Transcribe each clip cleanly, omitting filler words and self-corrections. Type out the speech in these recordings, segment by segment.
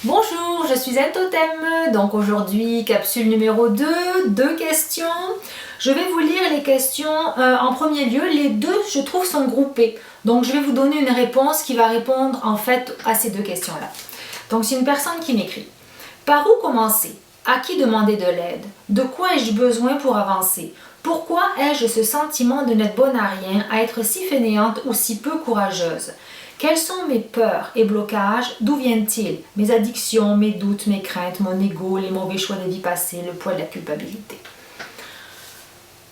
Bonjour, je suis Anne Totem. Donc aujourd'hui, capsule numéro 2, deux questions. Je vais vous lire les questions en premier lieu. Les deux, je trouve, sont groupées. Donc je vais vous donner une réponse qui va répondre en fait à ces deux questions-là. Donc c'est une personne qui m'écrit. Par où commencer? À qui demander de l'aide? De quoi ai-je besoin pour avancer? Pourquoi ai-je ce sentiment de n'être bonne à rien, à être si fainéante ou si peu courageuse? Quelles sont mes peurs et blocages? D'où viennent-ils? Mes addictions, mes doutes, mes craintes, mon ego, les mauvais choix de vie passée, le poids de la culpabilité.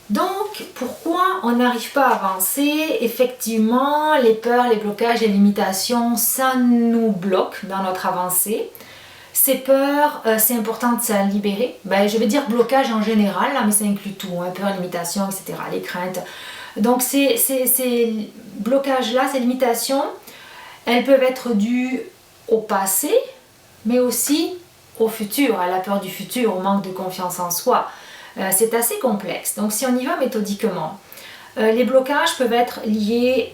Donc, pourquoi on n'arrive pas à avancer? Effectivement, les peurs, les blocages, les limitations, ça nous bloque dans notre avancée. Ces peurs, c'est important de s'en libérer. Je vais dire blocage en général, là, mais ça inclut tout, hein, peur, limitation, etc., les craintes. Donc, ces blocages-là, ces limitations, elles peuvent être dues au passé, mais aussi au futur, à la peur du futur, au manque de confiance en soi. C'est assez complexe. Donc si on y va méthodiquement, les blocages peuvent être liés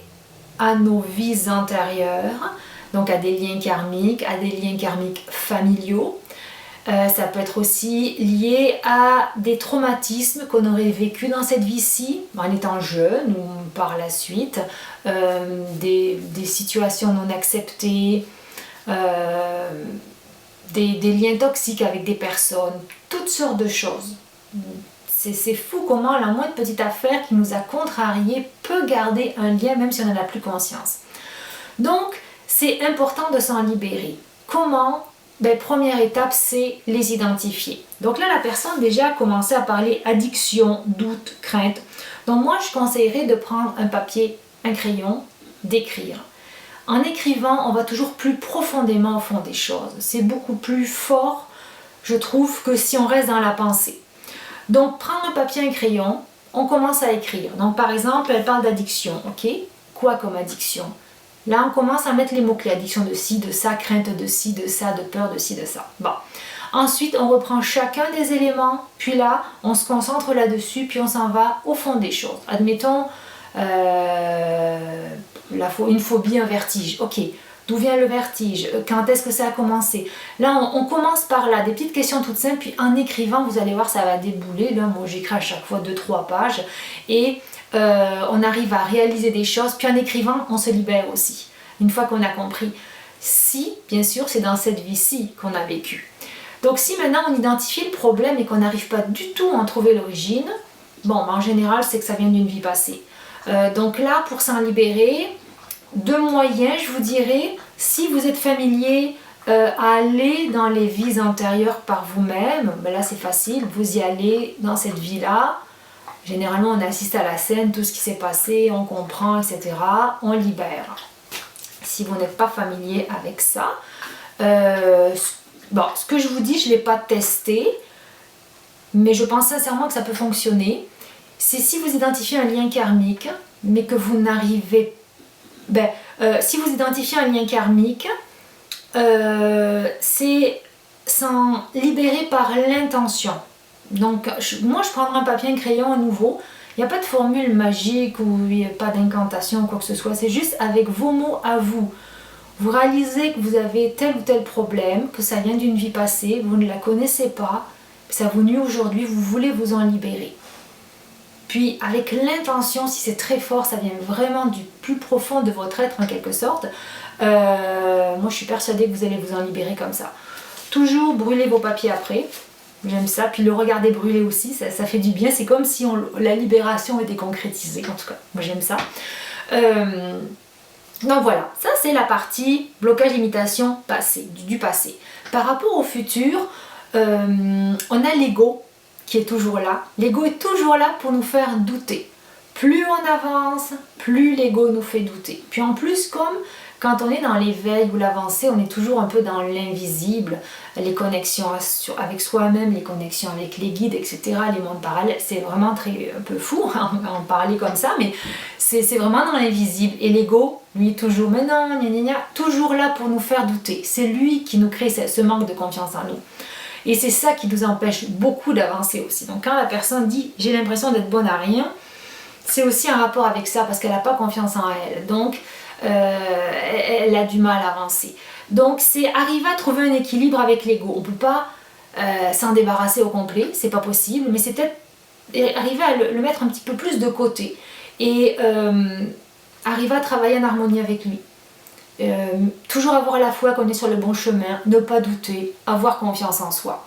à nos vies antérieures, donc à des liens karmiques, familiaux. Ça peut être aussi lié à des traumatismes qu'on aurait vécu dans cette vie-ci, en étant jeune ou par la suite, des situations non acceptées, des liens toxiques avec des personnes, toutes sortes de choses. C'est fou comment la moindre petite affaire qui nous a contrariés peut garder un lien même si on n'en a plus conscience. Donc, c'est important de s'en libérer. Comment? Première étape, c'est les identifier. Donc là, la personne déjà a commencé à parler addiction, doute, crainte. Donc moi, je conseillerais de prendre un papier, un crayon, d'écrire. En écrivant, on va toujours plus profondément au fond des choses. C'est beaucoup plus fort, je trouve, que si on reste dans la pensée. Donc, prendre un papier, un crayon, on commence à écrire. Donc, par exemple, elle parle d'addiction, ok? Quoi comme addiction? Là, on commence à mettre les mots-clés, addiction de ci, de ça, crainte de ci, de ça, de peur de ci, de ça. Bon. Ensuite, on reprend chacun des éléments, puis là, on se concentre là-dessus, puis on s'en va au fond des choses. Admettons, une phobie, un vertige. Ok, d'où vient le vertige? Quand est-ce que ça a commencé? Là, on commence par là, des petites questions toutes simples, puis en écrivant, vous allez voir, ça va débouler. Là, moi, j'écris à chaque fois 2-3 pages, et on arrive à réaliser des choses, puis en écrivant, on se libère aussi. Une fois qu'on a compris. Si, bien sûr, c'est dans cette vie-ci qu'on a vécu. Donc, si maintenant on identifie le problème et qu'on n'arrive pas du tout à en trouver l'origine, en général, c'est que ça vient d'une vie passée. Donc là, pour s'en libérer, deux moyens, je vous dirais, si vous êtes familier à aller dans les vies antérieures par vous-même, là c'est facile, vous y allez dans cette vie-là. Généralement, on assiste à la scène, tout ce qui s'est passé, on comprend, etc. On libère. Si vous n'êtes pas familier avec ça, ce que je vous dis, je ne l'ai pas testé, mais je pense sincèrement que ça peut fonctionner. C'est si vous identifiez un lien karmique, mais que vous n'arrivez... si vous identifiez un lien karmique, c'est s'en libérer par l'intention. Donc, moi, je prendrai un papier, un crayon à nouveau. Il n'y a pas de formule magique ou il n'y a pas d'incantation ou quoi que ce soit. C'est juste avec vos mots à vous. Vous réalisez que vous avez tel ou tel problème, que ça vient d'une vie passée, vous ne la connaissez pas, ça vous nuit aujourd'hui, vous voulez vous en libérer. Puis avec l'intention, si c'est très fort, ça vient vraiment du plus profond de votre être en quelque sorte, moi je suis persuadée que vous allez vous en libérer comme ça. Toujours brûler vos papiers après, j'aime ça, puis le regarder brûler aussi, ça fait du bien, c'est comme si la libération était concrétisée, en tout cas, moi j'aime ça. Donc voilà, ça c'est la partie blocage, limitation, passé, du passé. Par rapport au futur, on a l'ego qui est toujours là. L'ego est toujours là pour nous faire douter. Plus on avance, plus l'ego nous fait douter. Puis en plus, comme quand on est dans l'éveil ou l'avancée, on est toujours un peu dans l'invisible, les connexions avec soi-même, les connexions avec les guides, etc., les mondes parallèles, c'est vraiment un peu fou en parler comme ça, mais c'est vraiment dans l'invisible. Et l'ego, lui, toujours, mais non, toujours là pour nous faire douter. C'est lui qui nous crée ce manque de confiance en nous. Et c'est ça qui nous empêche beaucoup d'avancer aussi. Donc quand la personne dit « j'ai l'impression d'être bonne à rien », c'est aussi un rapport avec ça parce qu'elle n'a pas confiance en elle. Donc elle a du mal à avancer. Donc c'est arriver à trouver un équilibre avec l'ego. On ne peut pas s'en débarrasser au complet, c'est pas possible, mais c'est peut-être arriver à le mettre un petit peu plus de côté et arriver à travailler en harmonie avec lui. Toujours avoir la foi qu'on est sur le bon chemin, ne pas douter, avoir confiance en soi.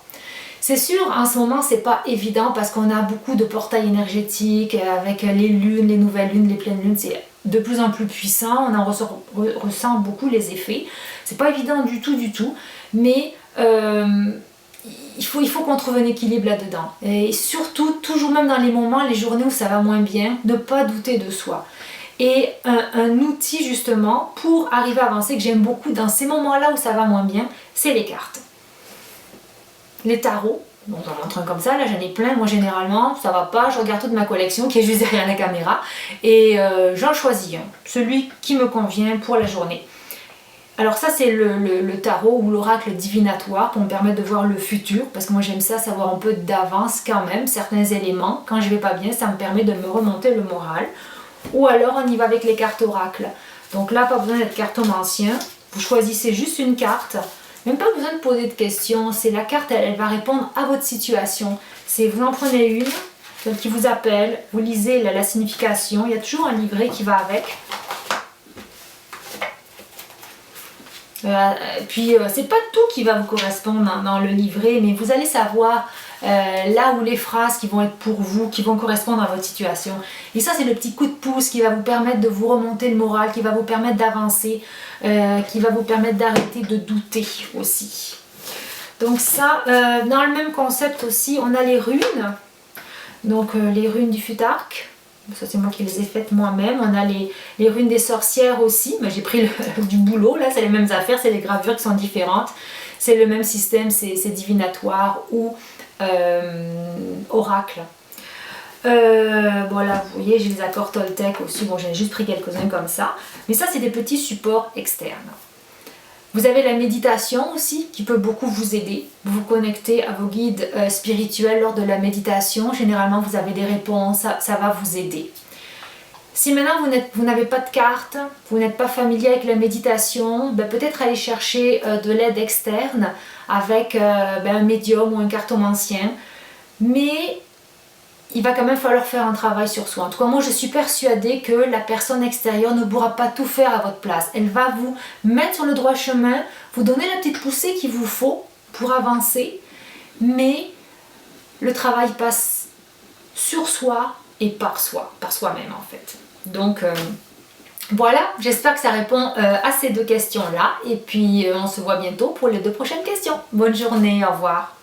C'est sûr, en ce moment, c'est pas évident parce qu'on a beaucoup de portails énergétiques avec les lunes, les nouvelles lunes, les pleines lunes, c'est de plus en plus puissant, on en ressent beaucoup les effets. C'est pas évident du tout, mais il faut qu'on trouve un équilibre là-dedans. Et surtout, toujours même dans les moments, les journées où ça va moins bien, ne pas douter de soi. Et un outil justement pour arriver à avancer que j'aime beaucoup dans ces moments-là où ça va moins bien, c'est les cartes. Les tarots, bon, j'en montre un comme ça, là j'en ai plein, moi généralement ça va pas, je regarde toute ma collection qui est juste derrière la caméra et j'en choisis un, celui qui me convient pour la journée. Alors ça c'est le tarot ou l'oracle divinatoire pour me permettre de voir le futur, parce que moi j'aime ça, savoir un peu d'avance quand même, certains éléments, quand je vais pas bien ça me permet de me remonter le moral. Ou alors on y va avec les cartes oracles. Donc là pas besoin d'être cartomancien, vous choisissez juste une carte. Même pas besoin de poser de questions, c'est la carte, elle va répondre à votre situation. C'est vous en prenez une, celle qui vous appelle, vous lisez la signification, il y a toujours un livret qui va avec. Puis c'est pas tout qui va vous correspondre dans le livret, mais vous allez savoir là où les phrases qui vont être pour vous, qui vont correspondre à votre situation. Et ça c'est le petit coup de pouce qui va vous permettre de vous remonter le moral, qui va vous permettre d'avancer, qui va vous permettre d'arrêter de douter aussi. Donc ça, dans le même concept aussi, on a les runes. Donc les runes du Futhark. Ça c'est moi qui les ai faites moi-même. On a les runes des sorcières aussi, mais j'ai pris du boulot, là c'est les mêmes affaires, c'est les gravures qui sont différentes. C'est le même système, c'est divinatoire ou oracle. Voilà, vous voyez, j'ai les accords Toltec aussi, bon j'en ai juste pris quelques-uns comme ça. Mais ça c'est des petits supports externes. Vous avez la méditation aussi qui peut beaucoup vous aider. Vous vous connectez à vos guides spirituels lors de la méditation. Généralement, vous avez des réponses, ça va vous aider. Si maintenant vous n'avez pas de carte, vous n'êtes pas familier avec la méditation, peut-être aller chercher de l'aide externe avec un médium ou un cartomancien. Mais il va quand même falloir faire un travail sur soi. En tout cas, moi je suis persuadée que la personne extérieure ne pourra pas tout faire à votre place. Elle va vous mettre sur le droit chemin, vous donner la petite poussée qu'il vous faut pour avancer, mais le travail passe sur soi et par soi-même en fait. Donc voilà, j'espère que ça répond à ces deux questions-là, et puis on se voit bientôt pour les 2 prochaines questions. Bonne journée, au revoir.